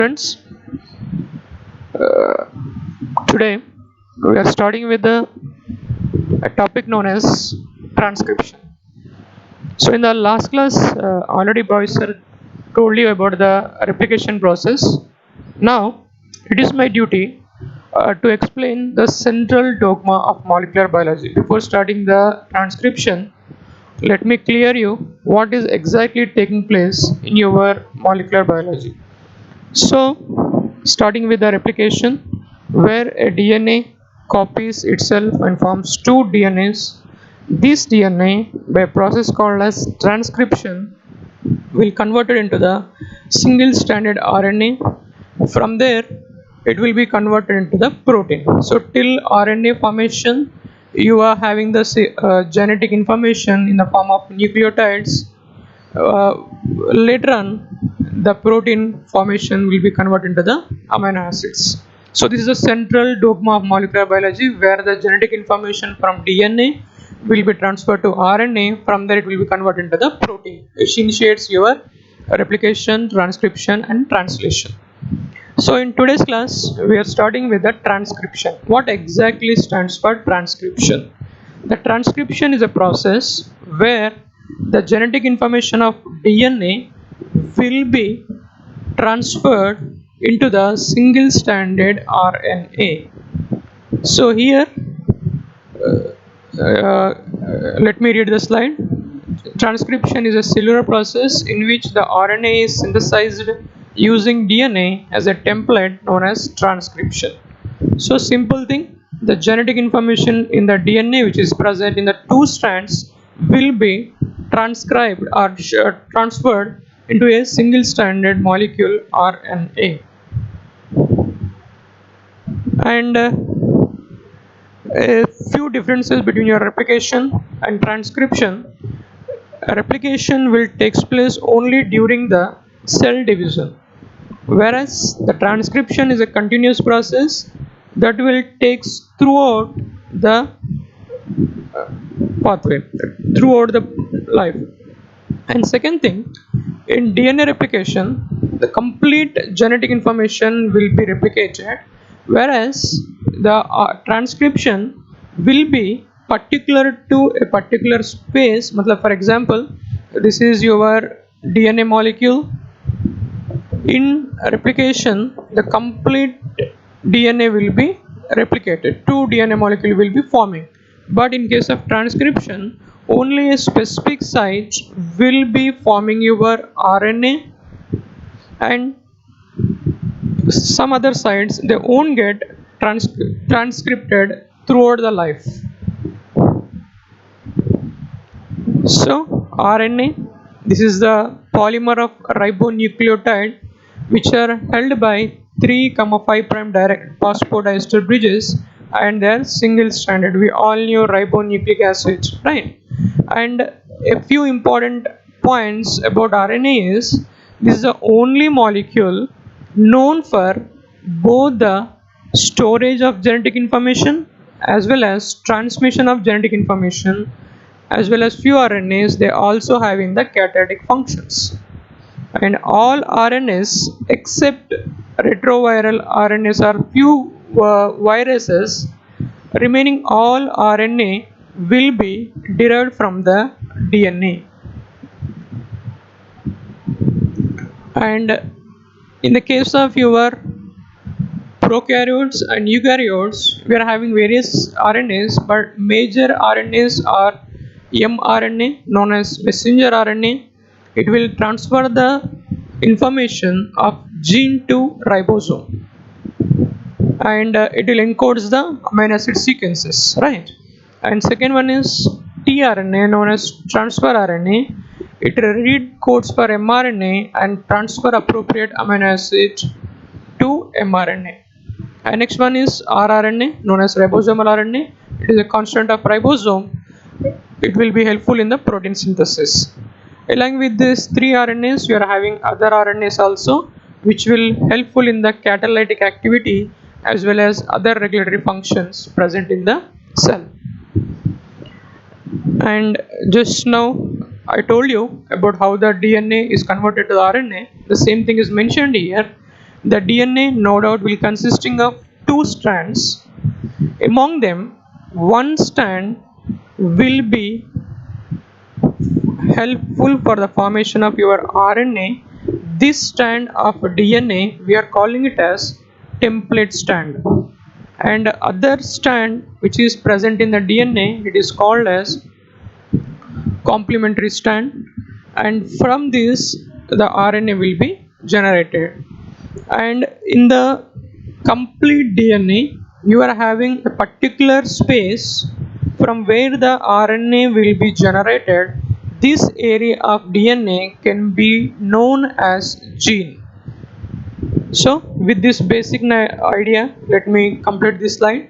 Friends, uh, today we are starting with a topic known as transcription. So, in the last class, already boys sir told you about the replication process. Now, it is my duty to explain the central dogma of molecular biology. Before starting the transcription, let me clear you what is exactly taking place in your molecular biology. So, starting with the replication, where a DNA copies itself and forms two DNAs, this DNA, by a process called as transcription, will convert it into the single stranded RNA. From there, it will be converted into the protein. So, till RNA formation, you are having the genetic information in the form of nucleotides. Later on, the protein formation will be converted into the amino acids. So this is a central dogma of molecular biology, where the genetic information from DNA will be transferred to RNA. From there it will be converted into the protein, which initiates your replication, transcription and translation. So in today's class we are starting with the transcription. What exactly stands for transcription? The transcription is a process where the genetic information of DNA will be transferred into the single stranded RNA. So here, uh, let me read the slide. Transcription is a cellular process in which the RNA is synthesized using DNA as a template, known as transcription. So simple thing, the genetic information in the DNA which is present in the two strands will be transcribed or transferred into a single stranded molecule RNA. And a few differences between your replication and transcription. Replication will takes place only during the cell division, whereas the transcription is a continuous process that will takes throughout the pathway, throughout the life. And second thing, in DNA replication, the complete genetic information will be replicated, whereas the transcription will be particular to a particular space. Matlab, for example, this is your DNA molecule. In replication, the complete DNA will be replicated, two DNA molecule will be forming. But in case of transcription, only a specific site will be forming your RNA, and some other sites they won't get transcripted throughout the life. So RNA, this is the polymer of ribonucleotide, which are held by 3, 5' direct phosphodiester bridges, and they are single stranded. We all knew ribonucleic acids, right? And a few important points about RNA is, this is the only molecule known for both the storage of genetic information as well as transmission of genetic information, as well as few RNAs they also having the catalytic functions. And all RNAs except retroviral RNAs are few viruses, remaining all RNA will be derived from the DNA. And in the case of your prokaryotes and eukaryotes, we are having various RNAs, but major RNAs are mRNA, known as messenger RNA. It will transfer the information of gene to ribosome, and it will encodes the amino acid sequences, right? And second one is tRNA, known as transfer RNA. It read codes for mRNA and transfer appropriate amino acid to mRNA. And next one is rRNA, known as ribosomal RNA. It is a constant of ribosome. It will be helpful in the protein synthesis. Along with these three RNAs, you are having other RNAs also, which will helpful in the catalytic activity as well as other regulatory functions present in the cell. And just now I told you about how the DNA is converted to the RNA. The same thing is mentioned here. the DNA no doubt will consisting of two strands. Among them, one strand will be helpful for the formation of your RNA. This strand of DNA, we are calling it as template strand, and other strand which is present in the DNA, it is called as complementary strand, and from this the RNA will be generated. And in the complete DNA, you are having a particular space from where the RNA will be generated. This area of DNA can be known as gene. So with this basic idea, let me complete this slide.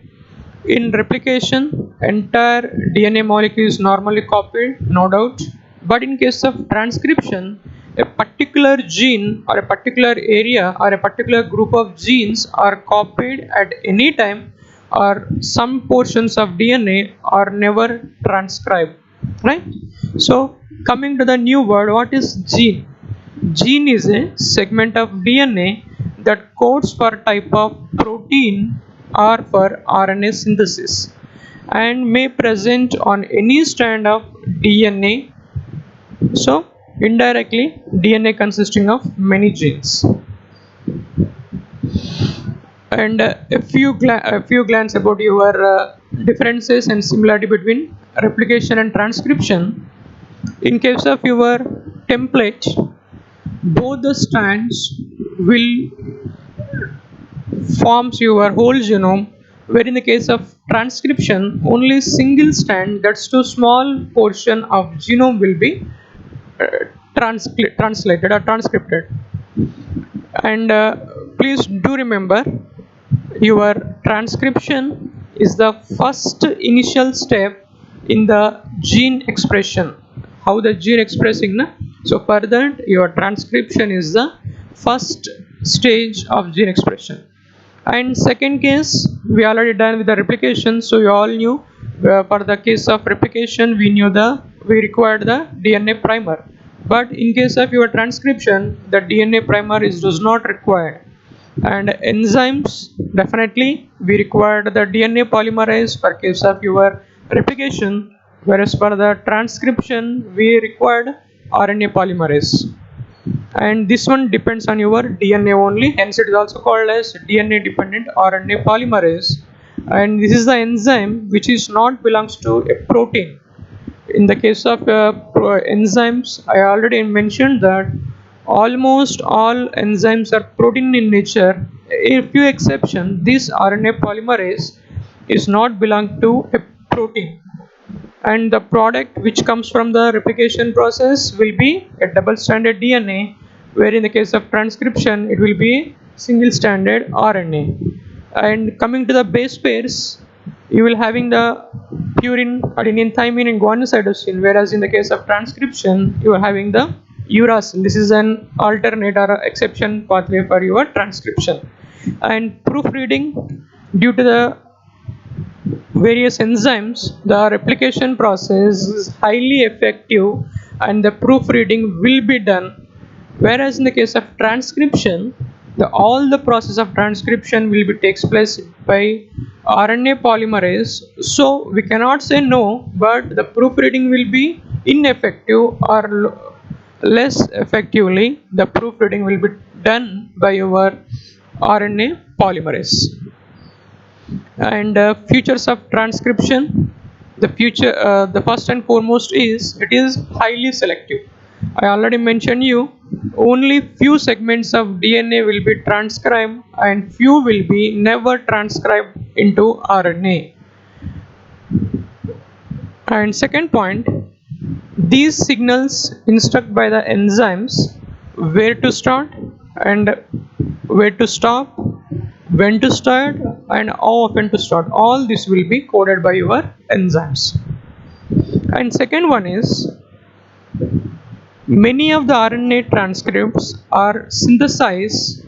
In replication, entire DNA molecule is normally copied, no doubt. But in case of transcription, a particular gene or a particular area or a particular group of genes are copied at any time, or some portions of DNA are never transcribed. Right? So coming to the new word, what is gene? Gene is a segment of DNA that codes for type of protein or for RNA synthesis and may present on any strand of DNA. So indirectly, DNA consisting of many genes. And a few glance about your differences and similarity between replication and transcription. In case of your template, both the strands will forms your whole genome, where in the case of transcription only single strand, that's too small portion of genome will be uh, translated or transcripted. And please do remember, your transcription is the first initial step in the gene expression, how the gene expressing na? So for that, your transcription is the first stage of gene expression. And second case, we already done with the replication, so you all knew, for the case of replication we required the DNA primer, but in case of your transcription the DNA primer does not required. And enzymes, definitely we required the DNA polymerase for case of your replication, whereas for the transcription we required RNA polymerase. And this one depends on your DNA only, hence it is also called as DNA dependent RNA polymerase. And this is the enzyme which is not belongs to a protein. In the case of enzymes, I already mentioned that almost all enzymes are protein in nature. A few exception, this RNA polymerase is not belong to a protein, and the product which comes from the replication process will be a double stranded DNA, where in the case of transcription it will be single stranded RNA. And coming to the base pairs, you will having the purine, adenine, thymine and guanocytosine, whereas in the case of transcription you are having the uracil. This is an alternate or exception pathway for your transcription. And proofreading, due to the various enzymes, the replication process is highly effective and the proofreading will be done, whereas in the case of transcription, all the process of transcription will be takes place by RNA polymerase. So we cannot say no, but the proofreading will be ineffective, or less effectively the proofreading will be done by your RNA polymerase. And features of transcription, the first and foremost is it is highly selective. I already mentioned you, only few segments of DNA will be transcribed and few will be never transcribed into RNA. And second point, these signals instruct by the enzymes where to start and where to stop, when to start and how often to start. All this will be coded by your enzymes. And second one is, many of the RNA transcripts are synthesized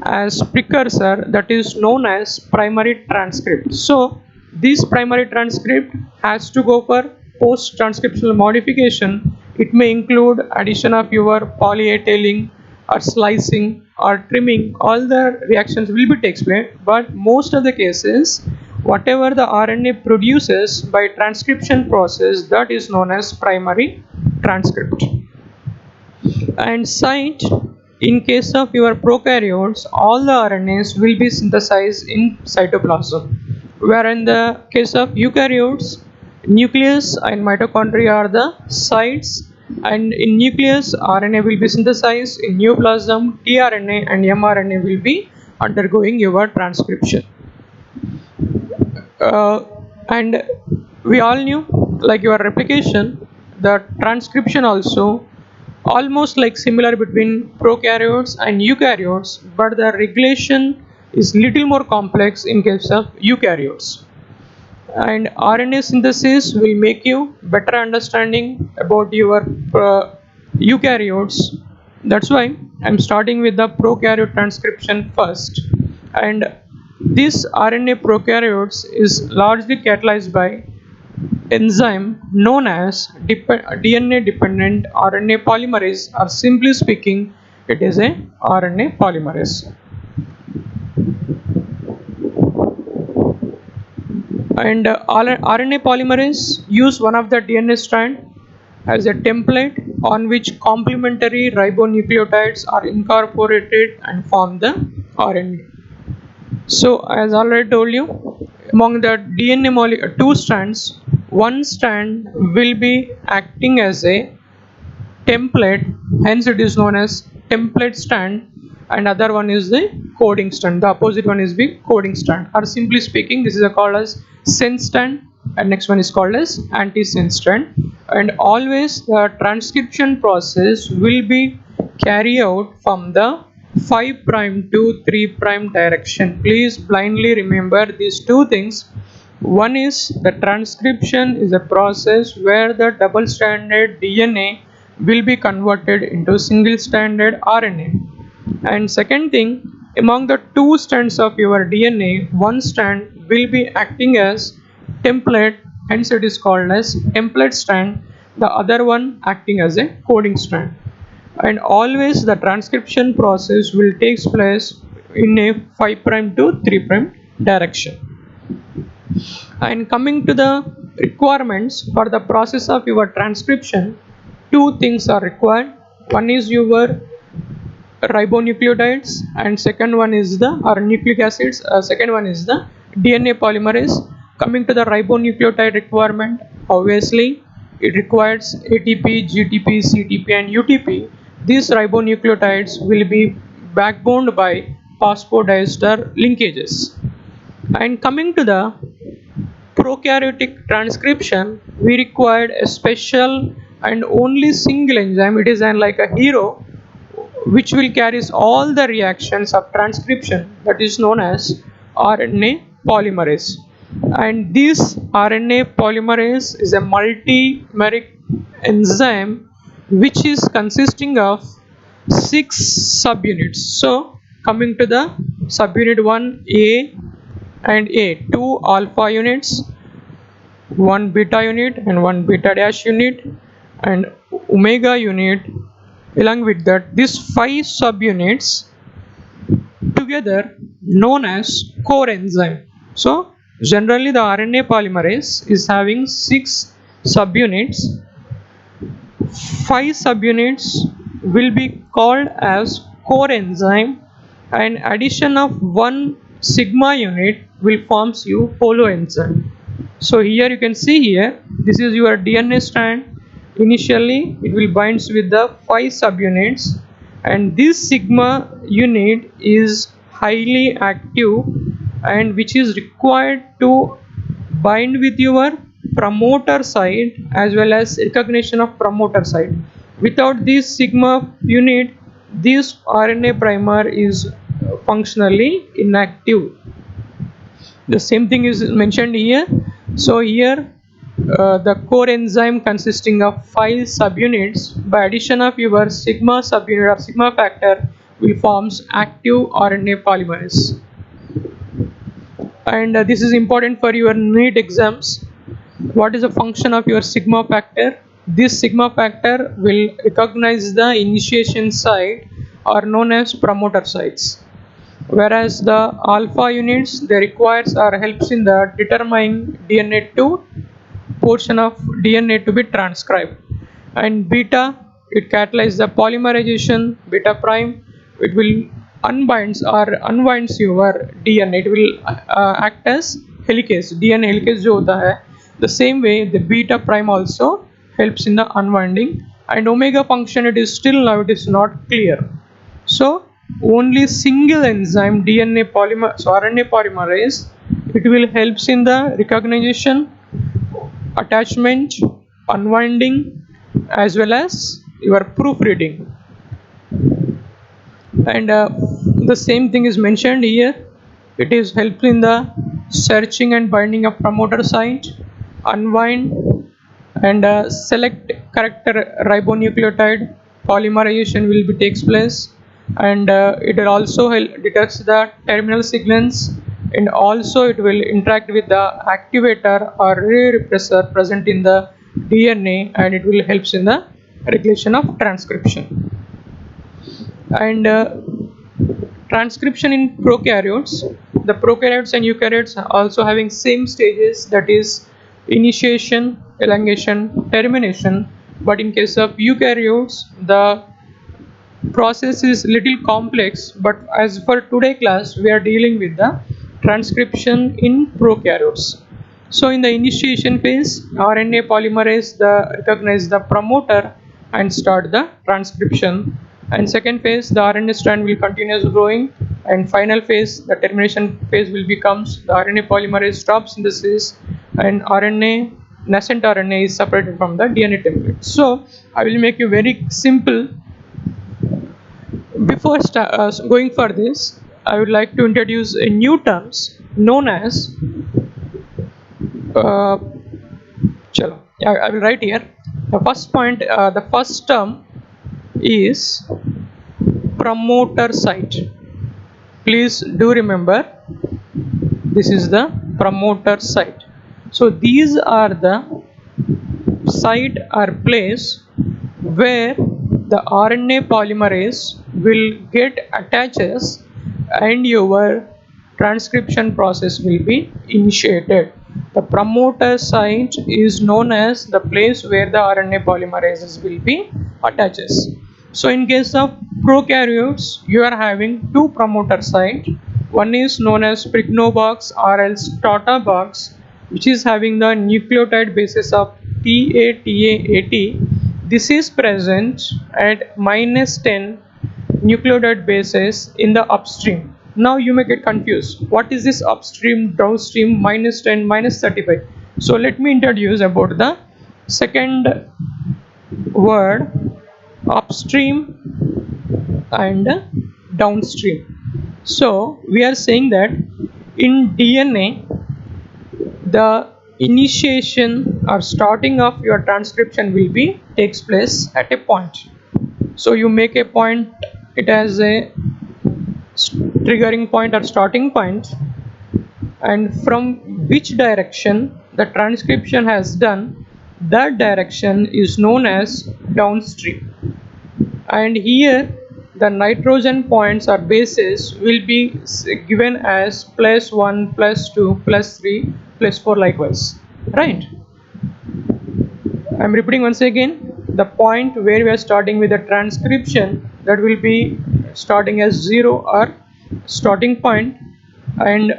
as precursor, that is known as primary transcript. So this primary transcript has to go for post transcriptional modification. It may include addition of your poly A tailing or splicing or trimming, all the reactions will be takes place, but most of the cases whatever the RNA produces by transcription process, that is known as primary transcript. And site, in case of your prokaryotes, all the RNAs will be synthesized in cytoplasm, where in the case of eukaryotes, nucleus and mitochondria are the sites, and in nucleus RNA will be synthesized, in neoplasm tRNA and mRNA will be undergoing your transcription. And we all knew, like your replication, the transcription also almost like similar between prokaryotes and eukaryotes, but the regulation is little more complex in case of eukaryotes. And RNA synthesis will make you better understanding about your eukaryotes. That's why I'm starting with the prokaryote transcription first. And this RNA prokaryotes is largely catalyzed by enzyme known as DNA dependent RNA polymerase, or simply speaking it is a RNA polymerase. And RNA polymerase use one of the DNA strand as a template on which complementary ribonucleotides are incorporated and form the RNA. So as already told you, among the DNA two strands, one strand will be acting as a template, hence it is known as template strand, and other one is the coding strand. The opposite one is the coding strand, or simply speaking this is called as sense strand, and next one is called as antisense strand. And always the transcription process will be carried out from the 5' to 3' direction. Please blindly remember these two things. One is the transcription is a process where the double stranded DNA will be converted into single stranded RNA. And second thing, among the two strands of your DNA, one strand will be acting as template, hence it is called as template strand, the other one acting as a coding strand. And always the transcription process will take place in a 5' to 3' direction. And coming to the requirements for the process of your transcription, two things are required. One is your ribonucleotides, and second one is the nucleic acids, second one is the DNA polymerase. Coming to the ribonucleotide requirement, obviously it requires ATP, GTP, CTP and UTP. These ribonucleotides will be backboned by phosphodiester linkages. And coming to the prokaryotic transcription, we required a special and only single enzyme. It is like a hero which will carries all the reactions of transcription, that is known as RNA polymerase. And this RNA polymerase is a multimeric enzyme which is consisting of 6 subunits. So coming to the subunit 1A and A, 2 alpha units, 1 beta unit and 1 beta dash unit and omega unit. Along with that, these 5 subunits together known as core enzyme. So generally the RNA polymerase is having 6 subunits. 5 subunits will be called as core enzyme, and addition of 1 sigma unit will forms you holoenzyme. So here you can see here, this is your DNA strand. Initially it will binds with the 5 subunits, and this sigma unit is highly active and which is required to bind with your promoter site as well as recognition of promoter site. Without this sigma unit, this RNA primer is functionally inactive. The same thing is mentioned here. So here the core enzyme consisting of 5 subunits, by addition of your sigma subunit or sigma factor will forms active RNA polymerase. And this is important for your NEET exams. What is the function of your sigma factor? This sigma factor will recognize the initiation site are known as promoter sites, whereas the alpha units they requires or helps in the determining DNA to portion of DNA to be transcribed, and beta it catalyzes the polymerization. Beta prime it will unbinds or unwinds your DNA. It will act as helicase, DNA helicase जो होता है. The same way the beta prime also helps in the unwinding, and omega function it is still now it is not clear. So only single enzyme DNA polymer, so RNA polymerase, it will helps in the recognition, attachment, unwinding, as well as your proofreading. And the same thing is mentioned here. It is helpful in the searching and binding of promoter site, unwind and select correct ribonucleotide. Polymerization will be takes place, and it will also help detects the terminal signals, and also it will interact with the activator or repressor present in the DNA, and it will helps in the regulation of transcription. And transcription in prokaryotes, the prokaryotes and eukaryotes are also having same stages, that is initiation, elongation, termination. But in case of eukaryotes the process is little complex, but as for today class we are dealing with the transcription in prokaryotes. So in the initiation phase, RNA polymerase the recognize the promoter and start the transcription, and second phase the RNA strand will continue growing, and final phase the termination phase will becomes the RNA polymerase stops synthesis and RNA nascent RNA is separated from the DNA template. So I will make you very simple. Before going for this, I would like to introduce a new terms known as uh, chalo, I will write here. The first point, the first term is promoter site. Please do remember this is the promoter site. So these are the site or place where the RNA polymerase will get attaches and your transcription process will be initiated. The promoter site is known as the place where the RNA polymerases will be attaches. So in case of prokaryotes, you are having two promoter site. One is known as Prigno box or else Tata box, which is having the nucleotide basis of TATAAT. This is present at -10 nucleotide bases in the upstream. Now you may get confused. What is this upstream, downstream, -10, -35? So let me introduce about the second word, upstream and downstream. So we are saying that in DNA the initiation or starting of your transcription will be takes place at a point. So you make a point, it has a triggering point or starting point, and from which direction the transcription has done, that direction is known as downstream. And here the nitrogen points or bases will be given as +1, +2, +3, +4 likewise, right? I'm repeating once again, the point where we are starting with the transcription, that will be starting as 0 or starting point, and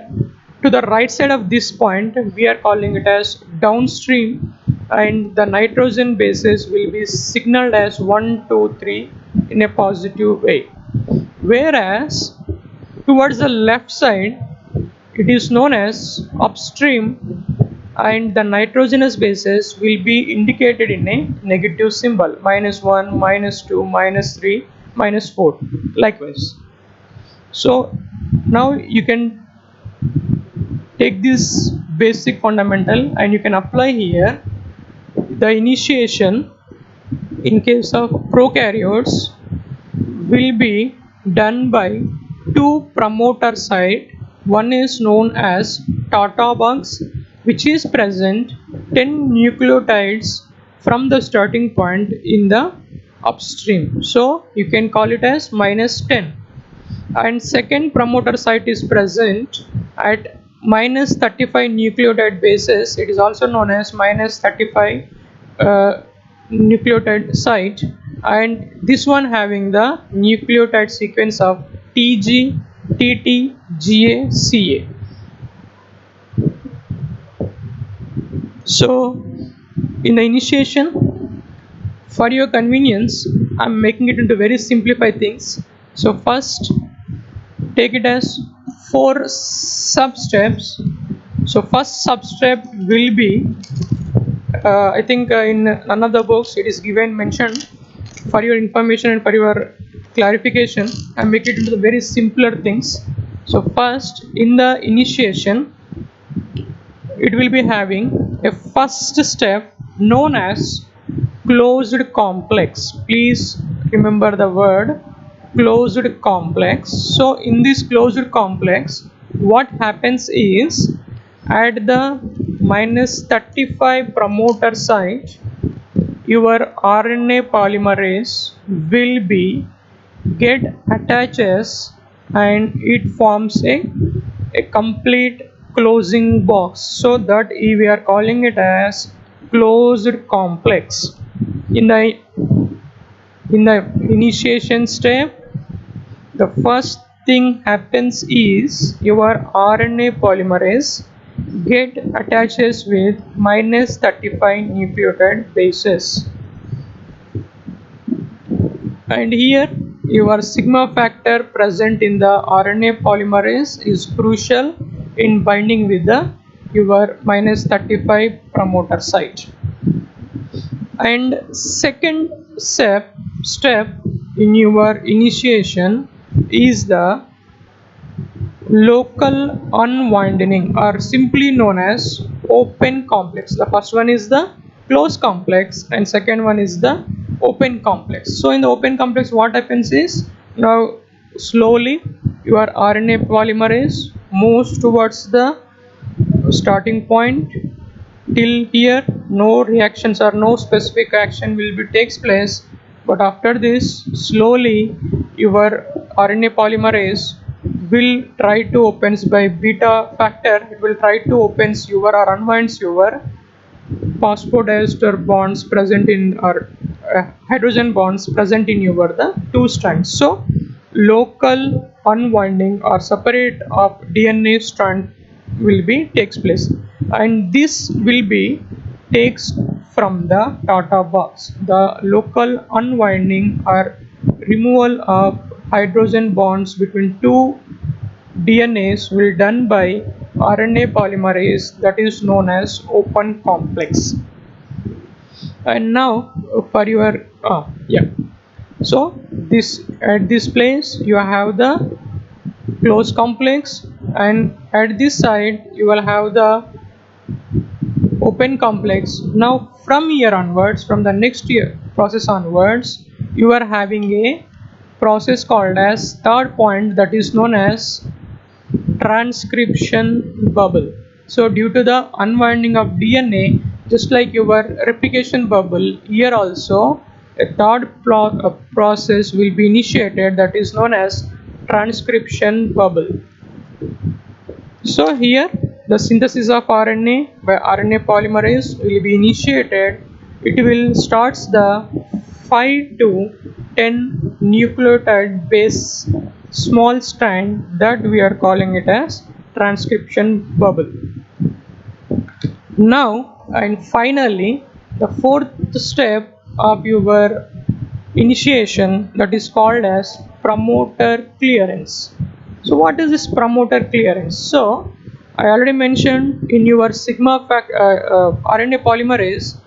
to the right side of this point we are calling it as downstream, and the nitrogen bases will be signaled as 1, 2, 3 in a positive way, whereas towards the left side it is known as upstream, and the nitrogenous bases will be indicated in a negative symbol, -1, -2, -3, -4 likewise. So now you can take this basic fundamental and you can apply here. The initiation in case of prokaryotes will be done by two promoter site. One is known as Tata box, which is present 10 nucleotides from the starting point in the upstream, so you can call it as minus 10. And second promoter site is present at minus 35 nucleotide bases. It is also known as minus 35 nucleotide site, and this one having the nucleotide sequence of TG, TT, GA, CA. So in the initiation, for your convenience, I'm making it into very simplified things. So first, take it as 4 sub steps. So first sub step will be, I think in none of the books it is given mentioned. For your information and for your clarification, I make it into the very simpler things. So first, in the initiation, it will be having a first step known as closed complex. Please remember the word closed complex. So in this closed complex, what happens is, at the minus 35 promoter site, your RNA polymerase will be get attaches, and it forms a complete closing box, so that we are calling it as closed complex. In the initiation step, the first thing happens is your RNA polymerase get attaches with minus 35 nucleotide bases, and here your sigma factor present in the RNA polymerase is crucial in binding with the your minus 35 promoter site. And second step in your initiation is the local unwinding, or simply known as open complex. The first one is the closed complex and second one is the open complex. So in the open complex, what happens is, now slowly your RNA polymerase moves towards the starting point. Till here no reactions or no specific action will be takes place, but after this slowly your RNA polymerase will try to opens by beta factor, it will try to opens your or unwinds your phosphodiester bonds present in, or hydrogen bonds present in your the two strands. So local unwinding or separate of DNA strand will be takes place, and this will be takes from the Tata box. The local unwinding or removal of hydrogen bonds between two DNAs will done by RNA polymerase, that is known as open complex. And now for your yeah, so this at this place you have the closed complex, and at this side you will have the open complex. Now from here onwards, from the next year process onwards, you are having a process called as third point, that is known as transcription bubble. So due to the unwinding of DNA, just like your replication bubble, here also a third process will be initiated, that is known as transcription bubble. So here the synthesis of RNA by RNA polymerase will be initiated. It will starts the 5 to 10 nucleotide base small strand, that we are calling it as transcription bubble. Now and finally, the fourth step of your initiation, that is called as promoter clearance. So what is this promoter clearance? So I already mentioned in your sigma RNA polymerase,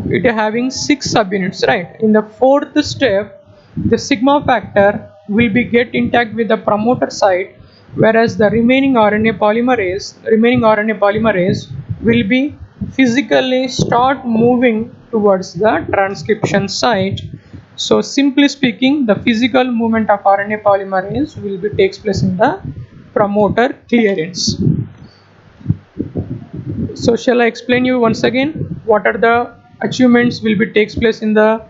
it having 6 subunits, right? In the fourth step, the sigma factor will be get intact with the promoter site, whereas the remaining RNA polymerase will be physically start moving towards the transcription site. So simply speaking, the physical movement of RNA polymerase will be takes place in the promoter clearance. So shall I explain you once again what are the achievements will be takes place in the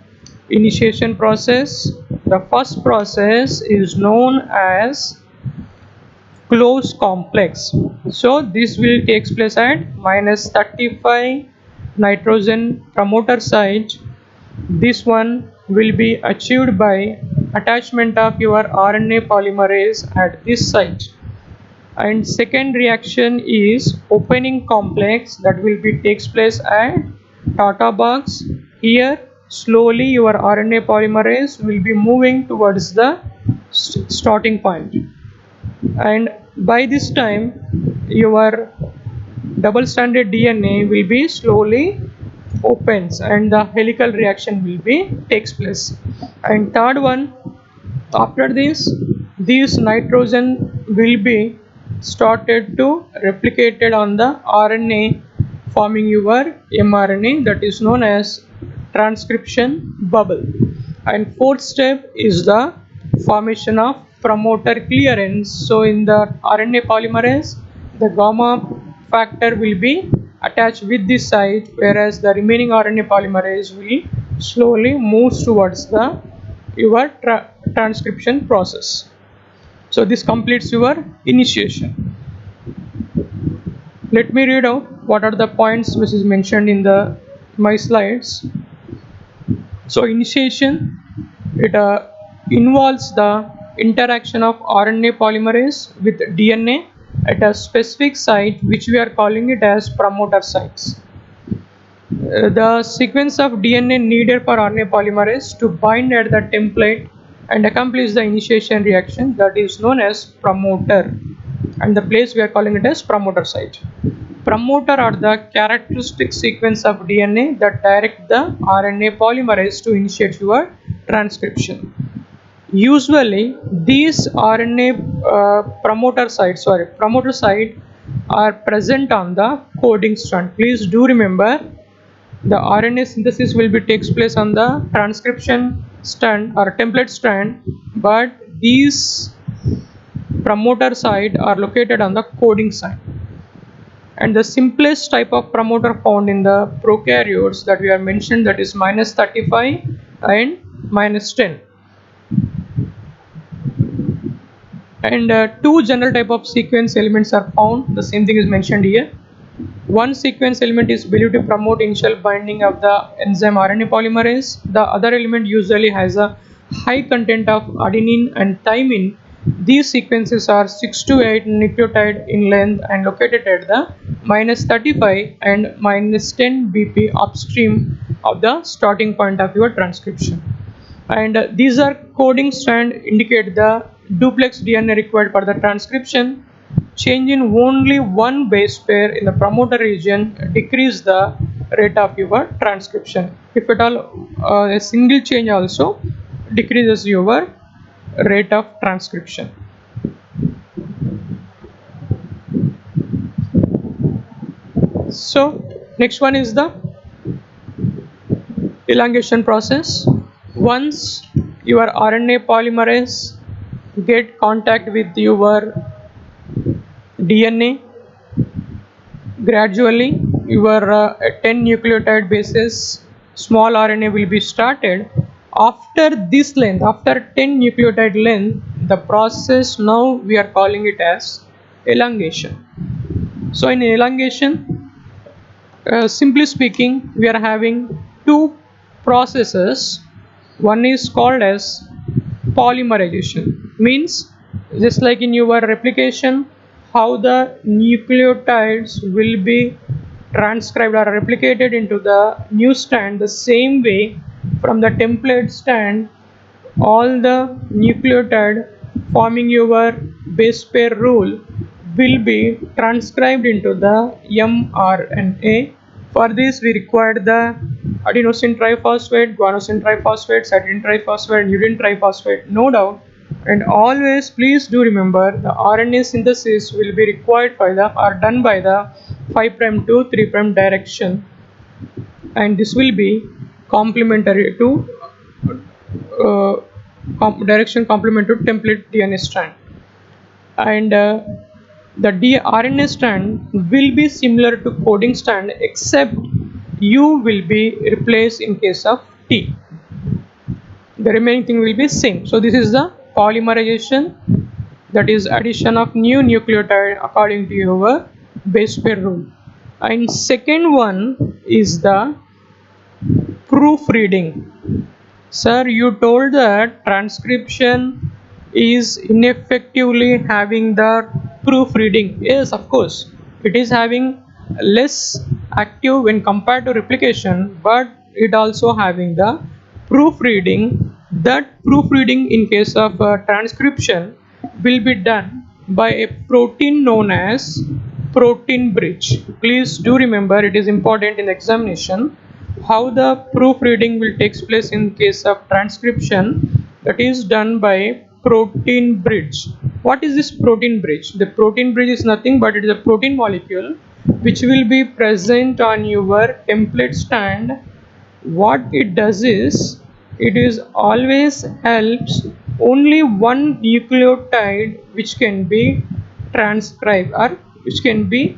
initiation process. The first process is known as closed complex. So this will takes place at -35 nitrogen promoter site. This one will be achieved by attachment of your RNA polymerase at this site. And second reaction is opening complex, that will be takes place at Tata box. Here slowly your RNA polymerase will be moving towards the starting point, and by this time your double stranded DNA will be slowly opens and the helical reaction will be takes place. And third one, after this nitrogen will be started to replicated on the RNA, forming your mRNA, that is known as transcription bubble. And fourth step is the formation of promoter clearance. So in the RNA polymerase, the gamma factor will be attached with this site, whereas the remaining RNA polymerase will slowly moves towards the your transcription process. So this completes your initiation. Let me read out what are the points which is mentioned in the my slides. So initiation, it involves the interaction of RNA polymerase with DNA at a specific site, which we are calling it as promoter sites. The sequence of DNA needed for RNA polymerase to bind at the template and accomplish the initiation reaction, that is known as promoter, and the place we are calling it as promoter site. Promoter are the characteristic sequence of DNA that direct the RNA polymerase to initiate your transcription. Usually these RNA promoter site are present on the coding strand. Please do remember, the RNA synthesis will be takes place on the transcription strand or template strand, but these promoter site are located on the coding side. And the simplest type of promoter found in the prokaryotes that we have mentioned, that is -35 and -10. And two general type of sequence elements are found. The same thing is mentioned here. One sequence element is believed to promote initial binding of the enzyme RNA polymerase. The other element usually has a high content of adenine and thymine. These sequences are 6 to 8 nucleotide in length and located at the -35 and -10 BP upstream of the starting point of your transcription. And these are coding strand indicate the duplex DNA required for the transcription. Change in only one base pair in the promoter region decrease the rate of your transcription. If at all a single change also decreases your rate of transcription. So next one is the elongation process. Once your RNA polymerase get contact with your DNA, gradually your 10 nucleotide bases small RNA will be started. After this length, after 10 nucleotide length, the process now we are calling it as elongation. So in elongation, simply speaking, we are having two processes. One is called as polymerization, means just like in your replication, how the nucleotides will be transcribed or replicated into the new strand, the same way from the template strand all the nucleotide forming your base pair rule will be transcribed into the mRNA. For this we require the adenosine triphosphate, guanosine triphosphate, cytidine triphosphate, and urine triphosphate, no doubt. And always please do remember, the RNA synthesis will be required by the or done by the 5' to 3' direction, and this will be complementary to uh, direction complement to template DNA strand. And the RNA strand will be similar to coding strand, except U will be replaced in case of T. the remaining thing will be same. So this is the polymerization, that is addition of new nucleotide according to your base pair rule. And second one is the proofreading. Sir, you told that transcription is ineffectively having the proofreading. Yes, of course, it is having less active when compared to replication, but it also having the proofreading. That proofreading in case of transcription will be done by a protein known as protein bridge. Please do remember, it is important in examination how the proofreading will take place in case of transcription, that is done by protein bridge. What is this protein bridge? The protein bridge is nothing but it is a protein molecule which will be present on your template stand. What it does is it is always helps only one nucleotide which can be transcribed or which can be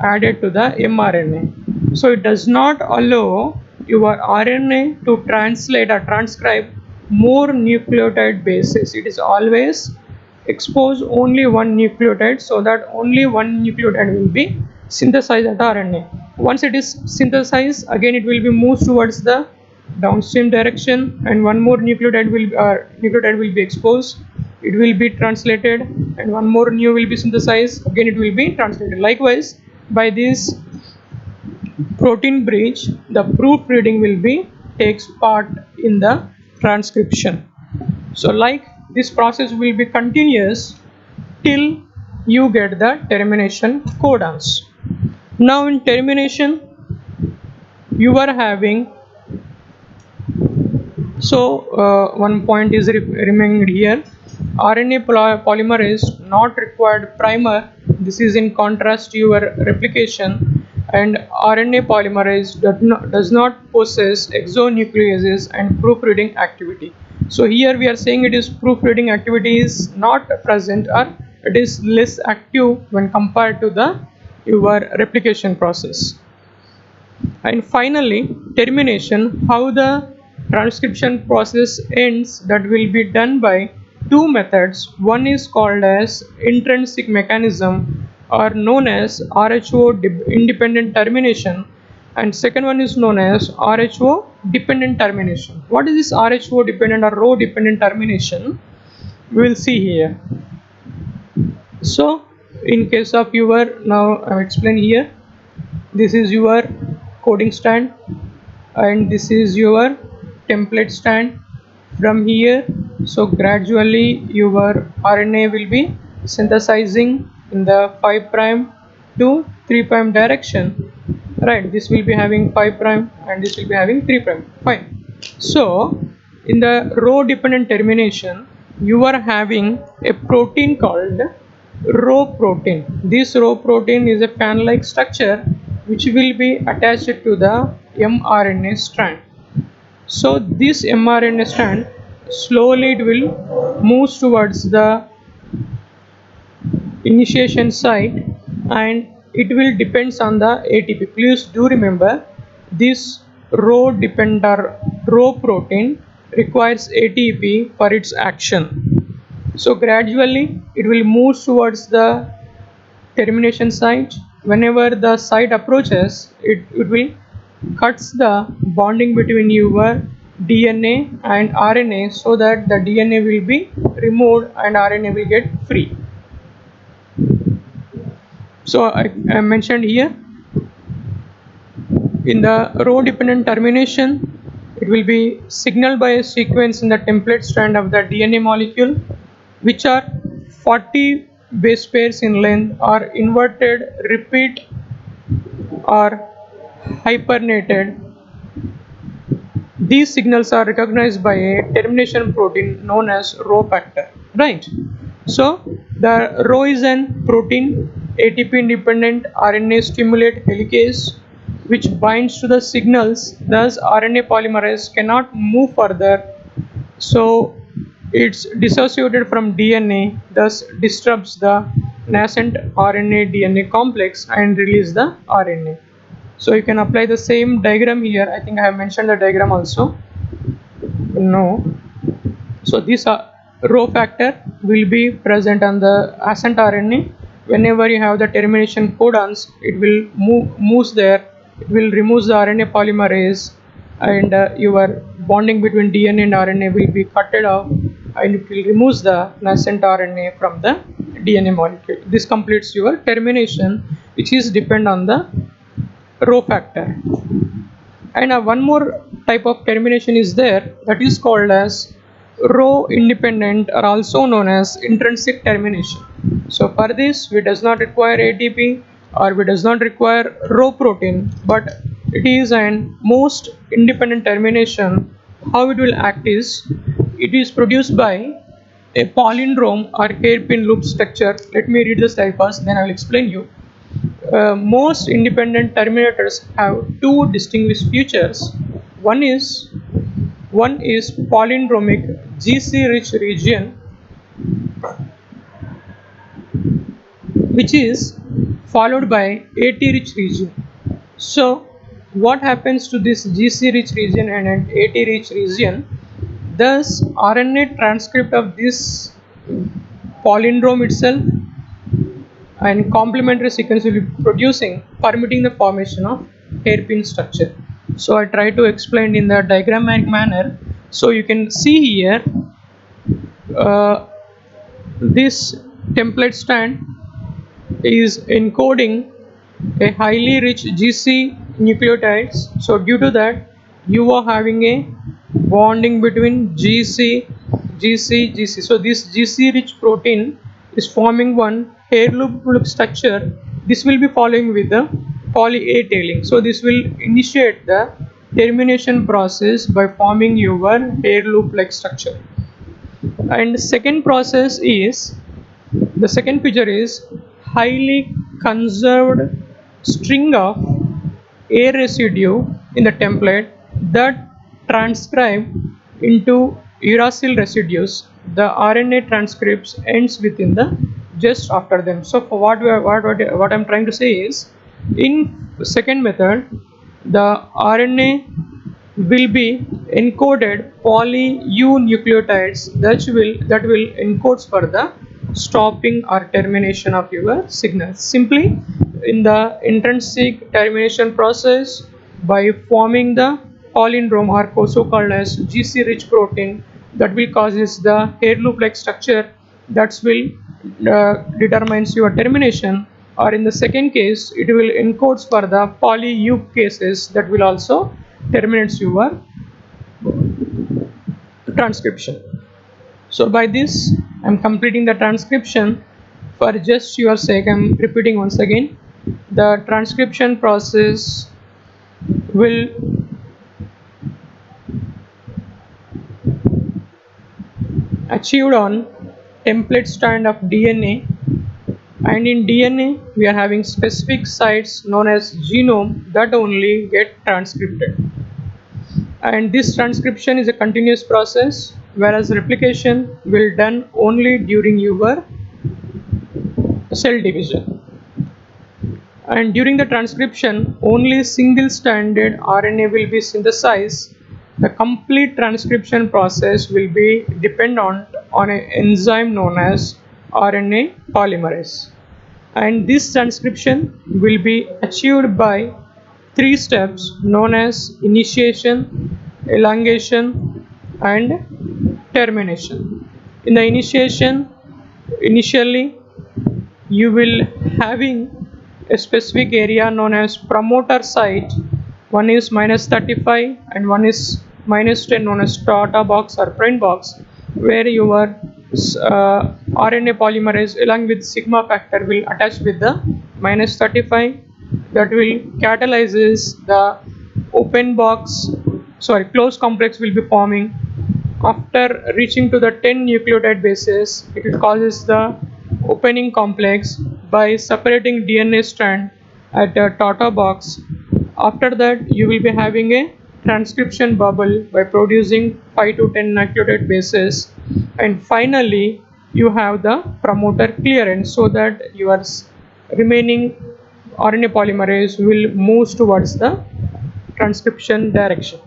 added to the mRNA. So it does not allow your RNA to translate or transcribe more nucleotide bases. It is always expose only one nucleotide, so that only one nucleotide will be synthesized at RNA. Once it is synthesized, again it will be moved towards the downstream direction, and one more nucleotide will be exposed. It will be translated, and one more new will be synthesized. Again, it will be translated. Likewise, by this protein bridge, the proofreading will be takes part in the transcription. So like this process will be continuous till you get the termination codons. Now in termination you are having, so one point is remaining here. RNA polymerase not required primer. This is in contrast to your replication. And RNA polymerase does not possess exonucleases and proofreading activity. So here we are saying it is proofreading activity is not present, or it is less active when compared to the your replication process. And finally, termination, how the transcription process ends, that will be done by two methods. One is called as intrinsic mechanism, or known as RHO independent termination, and second one is known as RHO dependent termination. What is this RHO dependent or rho dependent termination? We will see here. So in case of your, now I explain here, this is your coding stand and this is your template stand. From here, so gradually your RNA will be synthesizing in the 5 prime to 3 prime direction, right? This will be having 5 prime and this will be having 3 prime. Fine. So in the rho dependent termination, you are having a protein called rho protein. This rho protein is a fan like structure which will be attached to the mRNA strand. So this mRNA strand slowly it will move towards the initiation site, and it will depends on the ATP. Please do remember, this rho protein requires ATP for its action. So gradually it will move towards the termination site. Whenever the site approaches, it will cuts the bonding between your DNA and RNA, so that the DNA will be removed and RNA will get free. So I mentioned here, in the rho dependent termination, it will be signaled by a sequence in the template strand of the DNA molecule, which are 40 base pairs in length, or inverted, repeat, or hypernated. These signals are recognized by a termination protein known as rho factor, right? So the rho is an protein ATP independent RNA stimulate helicase which binds to the signals. Thus RNA polymerase cannot move further, so it's dissociated from DNA, thus disrupts the nascent RNA DNA complex and release the RNA. So you can apply the same diagram here. I think I have mentioned the diagram also. No. So this rho factor will be present on the ascent RNA. Whenever you have the termination codons, it will moves there. It will remove the RNA polymerase, and your bonding between DNA and RNA will be cutted off, and it will remove the nascent RNA from the DNA molecule. This completes your termination, which is depend on the rho factor. And one more type of termination is there, that is called as rho independent, or also known as intrinsic termination. So for this we does not require ATP, or we does not require rho protein, but it is an most independent termination. How it will act is, it is produced by a palindrome or hairpin loop structure. Let me read the slide first, then I will explain you. Most independent terminators have two distinguished features. One is palindromic GC rich region, which is followed by AT rich region. So what happens to this GC rich region and AT rich region? Thus RNA transcript of this palindrome itself and complementary sequence will be producing, permitting the formation of hairpin structure. So I try to explain in the diagrammatic manner. So you can see here, this template strand is encoding a highly rich GC nucleotides. So due to that, you are having a bonding between GC. So this GC rich protein is forming one hair loop structure. This will be following with the poly A tailing. So this will initiate the termination process by forming your hair loop like structure. And second process is, the second feature is highly conserved string of A residue in the template that transcribe into uracil residues. The RNA transcripts ends within the just after them. So for what I'm trying to say is, in second method, the RNA will be encoded poly U nucleotides that will encodes for the stopping or termination of your signals. Simply in the intrinsic termination process, by forming the palindrome, or also called as GC rich protein, that will causes the hair loop like structure, that will determines your termination. Or in the second case, it will encodes for the poly U cases, that will also terminates your transcription. So by this I'm completing the transcription. For just your sake, I'm repeating once again. The transcription process will achieved on template strand of DNA, and in DNA we are having specific sites known as genome that only get transcripted. And this transcription is a continuous process, whereas replication will done only during your cell division. And during the transcription, only single stranded RNA will be synthesized. The complete transcription process will be dependent on an enzyme known as RNA polymerase. And this transcription will be achieved by three steps known as initiation, elongation, and termination. In the initiation, initially you will having a specific area known as promoter site. One is -35 and one is -10, known as Tata box or print box, where your RNA polymerase along with sigma factor will attach with the -35, that will catalyzes the open box, sorry, closed complex will be forming. After reaching to the 10 nucleotide bases, it causes the opening complex by separating DNA strand at a Tata box. After that, you will be having a transcription bubble by producing 5 to 10 nucleotide bases, and finally you have the promoter clearance, so that your remaining RNA polymerase will move towards the transcription direction.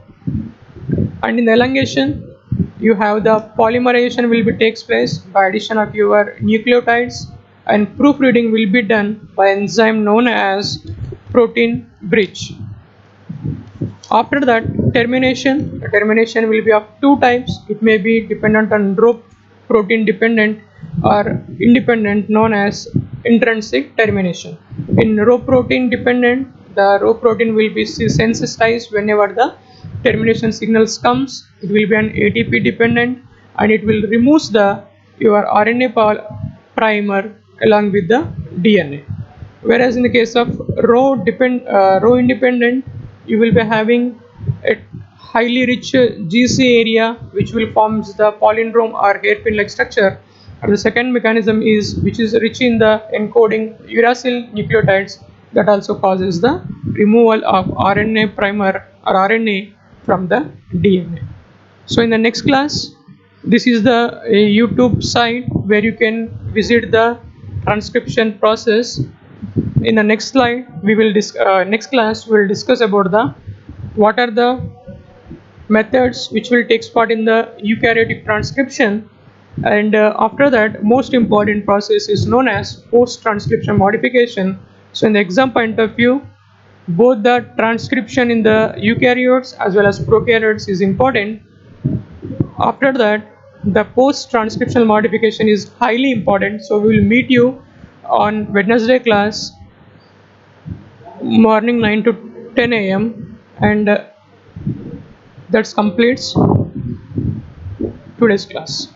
And in the elongation, you have the polymerization will be takes place by addition of your nucleotides, and proofreading will be done by enzyme known as protein bridge. After that, termination will be of two types. It may be dependent on Rho protein dependent or independent, known as intrinsic termination. In Rho protein dependent, the Rho protein will be sensitized whenever the termination signals comes. It will be an ATP dependent, and it will remove the your RNA primer along with the DNA. Whereas in the case of Rho independent, you will be having a highly rich GC area which will forms the palindrome or hairpin like structure. And the second mechanism is which is rich in the encoding uracil nucleotides, that also causes the removal of RNA primer or RNA from the DNA. So in the next class, this is the YouTube site where you can visit the transcription process. In the next slide, we will next class we will discuss about the what are the methods which will take part in the eukaryotic transcription, and after that, most important process is known as post transcription modification. So in the exam point of view, both the transcription in the eukaryotes as well as prokaryotes is important. After that, the post transcriptional modification is highly important. So we will meet you on Wednesday class morning 9 to 10 a.m. and that completes today's class.